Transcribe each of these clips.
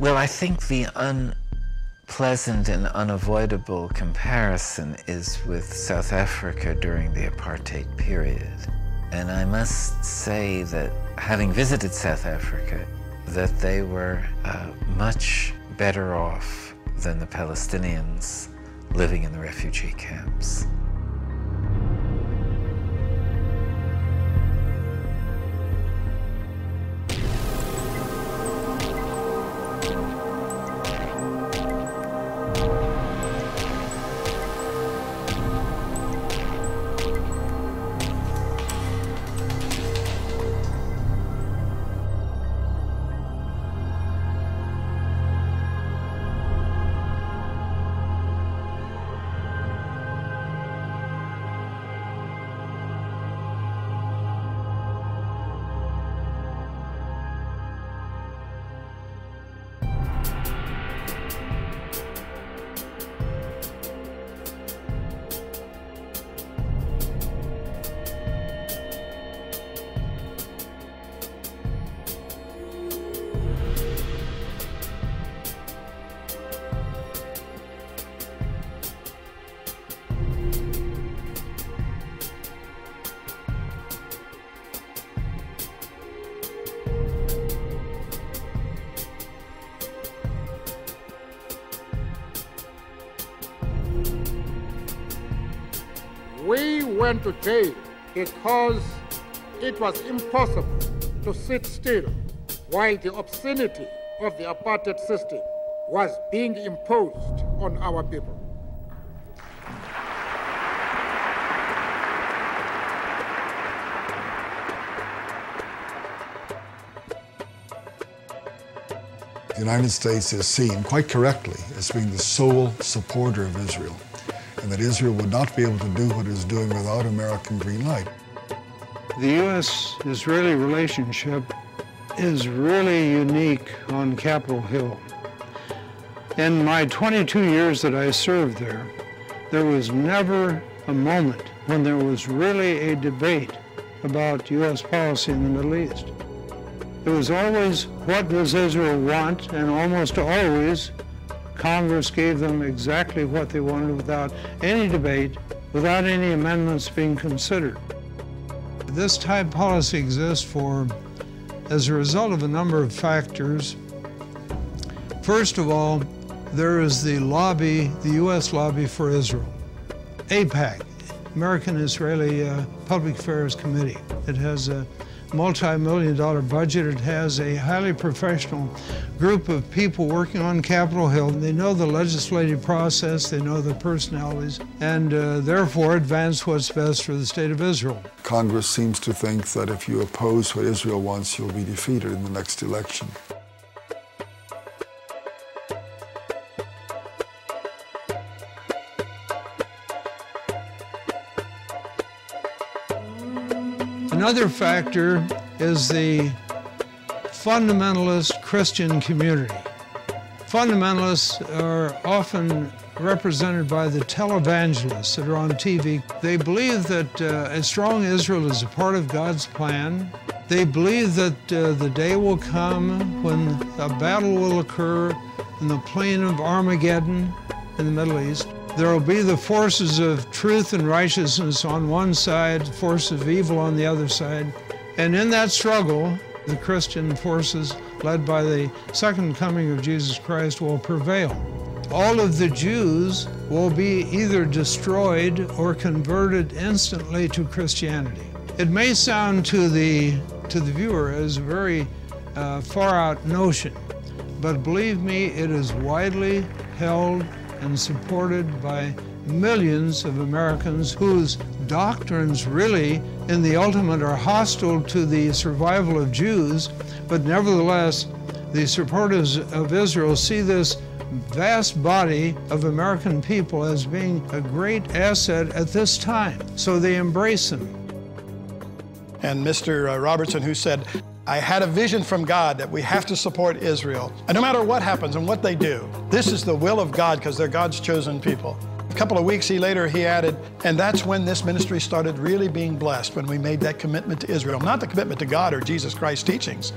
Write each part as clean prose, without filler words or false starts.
Well, I think the unpleasant and unavoidable comparison is with South Africa during the apartheid period. And I must say that having visited South Africa, that they were much better off than the Palestinians living in the refugee camps. We went to jail because it was impossible to sit still while the obscenity of the apartheid system was being imposed on our people. The United States is seen, quite correctly, as being the sole supporter of Israel, and that Israel would not be able to do what it is doing without American green light. The U.S.-Israeli relationship is really unique on Capitol Hill. In my 22 years that I served there was never a moment when there was really a debate about U.S. policy in the Middle East. It was always, what does Israel want? And almost always, Congress gave them exactly what they wanted without any debate, without any amendments being considered. This type policy exists as a result of a number of factors. First of all, there is the lobby, the U.S. lobby for Israel, AIPAC, American-Israeli Public Affairs Committee. It has a multi-million-dollar budget. It has a highly professional group of people working on Capitol Hill. They know the legislative process, they know the personalities, and therefore advance what's best for the state of Israel. Congress seems to think that if you oppose what Israel wants, you'll be defeated in the next election. Another factor is the fundamentalist Christian community. Fundamentalists are often represented by the televangelists that are on TV. They believe that a strong Israel is a part of God's plan. They believe that the day will come when a battle will occur in the plain of Armageddon in the Middle East. There will be the forces of truth and righteousness on one side, forces of evil on the other side. And in that struggle, the Christian forces, led by the second coming of Jesus Christ, will prevail. All of the Jews will be either destroyed or converted instantly to Christianity. It may sound to the viewer as a very far-out notion, but believe me, it is widely held and supported by millions of Americans whose doctrines really, in the ultimate, are hostile to the survival of Jews, but nevertheless, the supporters of Israel see this vast body of American people as being a great asset at this time, so they embrace them. And Mr. Robertson, who said, I had a vision from God that we have to support Israel. And no matter what happens and what they do, this is the will of God because they're God's chosen people. A couple of weeks later, he added, and that's when this ministry started really being blessed, when we made that commitment to Israel. Not the commitment to God or Jesus Christ's teachings,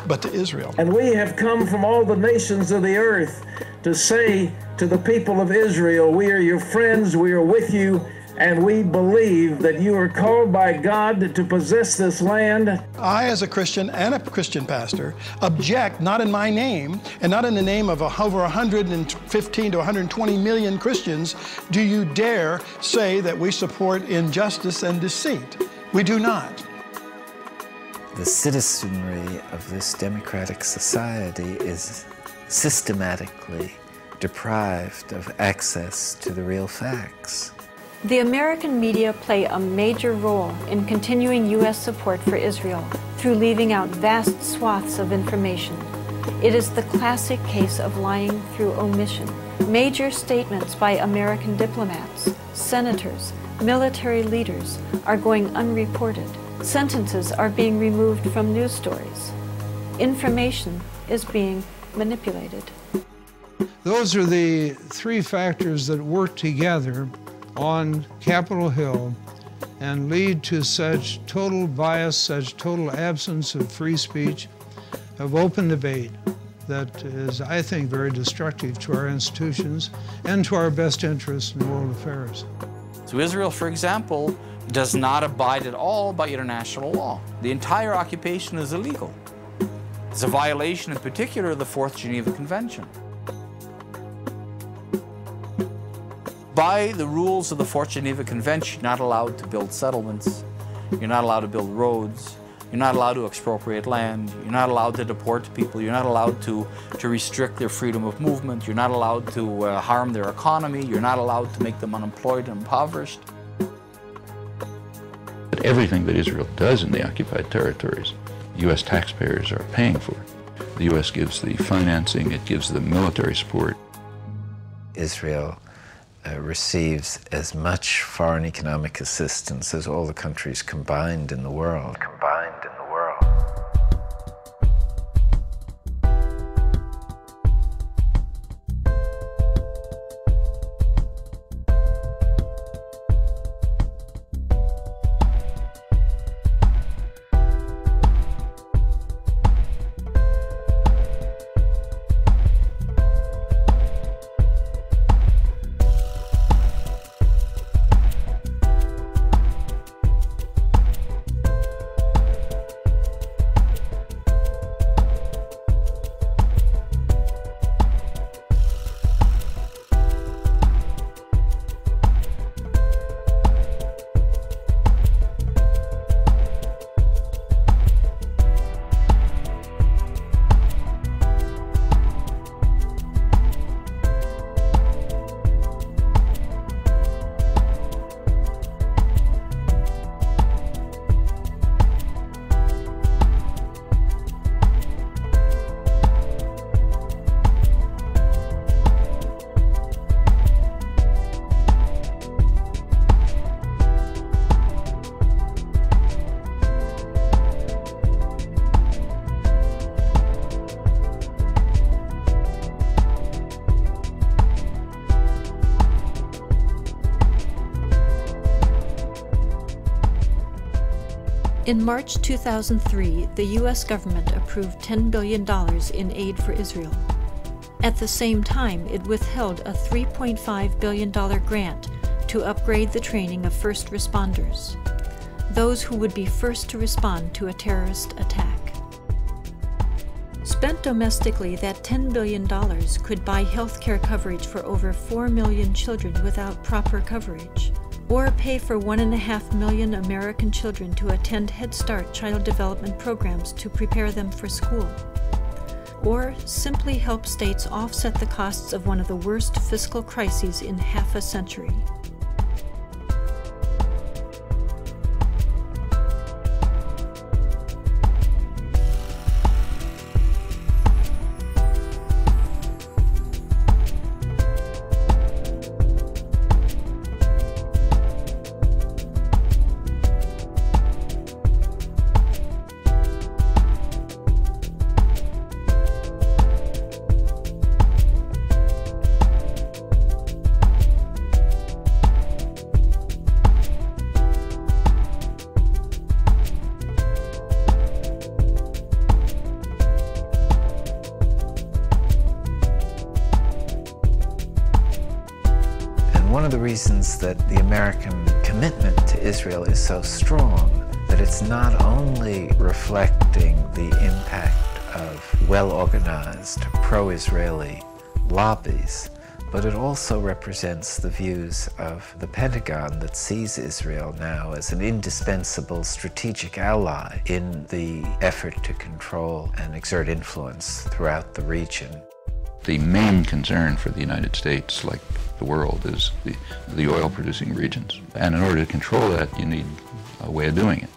but to Israel. And we have come from all the nations of the earth to say to the people of Israel, we are your friends, we are with you, and we believe that you are called by God to possess this land. I, as a Christian and a Christian pastor, object, not in my name and not in the name of over 115 to 120 million Christians, do you dare say that we support injustice and deceit? We do not. The citizenry of this democratic society is systematically deprived of access to the real facts. The American media play a major role in continuing U.S. support for Israel through leaving out vast swaths of information. It is the classic case of lying through omission. Major statements by American diplomats, senators, military leaders are going unreported. Sentences are being removed from news stories. Information is being manipulated. Those are the three factors that work together on Capitol Hill and lead to such total bias, such total absence of free speech, of open debate that is, I think, very destructive to our institutions and to our best interests in world affairs. So Israel, for example, does not abide at all by international law. The entire occupation is illegal. It's a violation in particular of the Fourth Geneva Convention. By the rules of the Fourth Geneva Convention, you're not allowed to build settlements, you're not allowed to build roads, you're not allowed to expropriate land, you're not allowed to deport people, you're not allowed to restrict their freedom of movement, you're not allowed to harm their economy, you're not allowed to make them unemployed and impoverished. But everything that Israel does in the occupied territories, U.S. taxpayers are paying for. The U.S. gives the financing, it gives the military support. Israel receives as much foreign economic assistance as all the countries combined in the world. In March 2003, the U.S. government approved $10 billion in aid for Israel. At the same time, it withheld a $3.5 billion grant to upgrade the training of first responders, those who would be first to respond to a terrorist attack. Spent domestically, that $10 billion could buy health care coverage for over 4 million children without proper coverage, or pay for 1.5 million American children to attend Head Start child development programs to prepare them for school, or simply help states offset the costs of one of the worst fiscal crises in half a century. And one of the reasons that the American commitment to Israel is so strong, that it's not only reflecting the impact of well-organized pro-Israeli lobbies, but it also represents the views of the Pentagon that sees Israel now as an indispensable strategic ally in the effort to control and exert influence throughout the region. The main concern for the United States, like the world, is the oil-producing regions. And in order to control that, you need a way of doing it.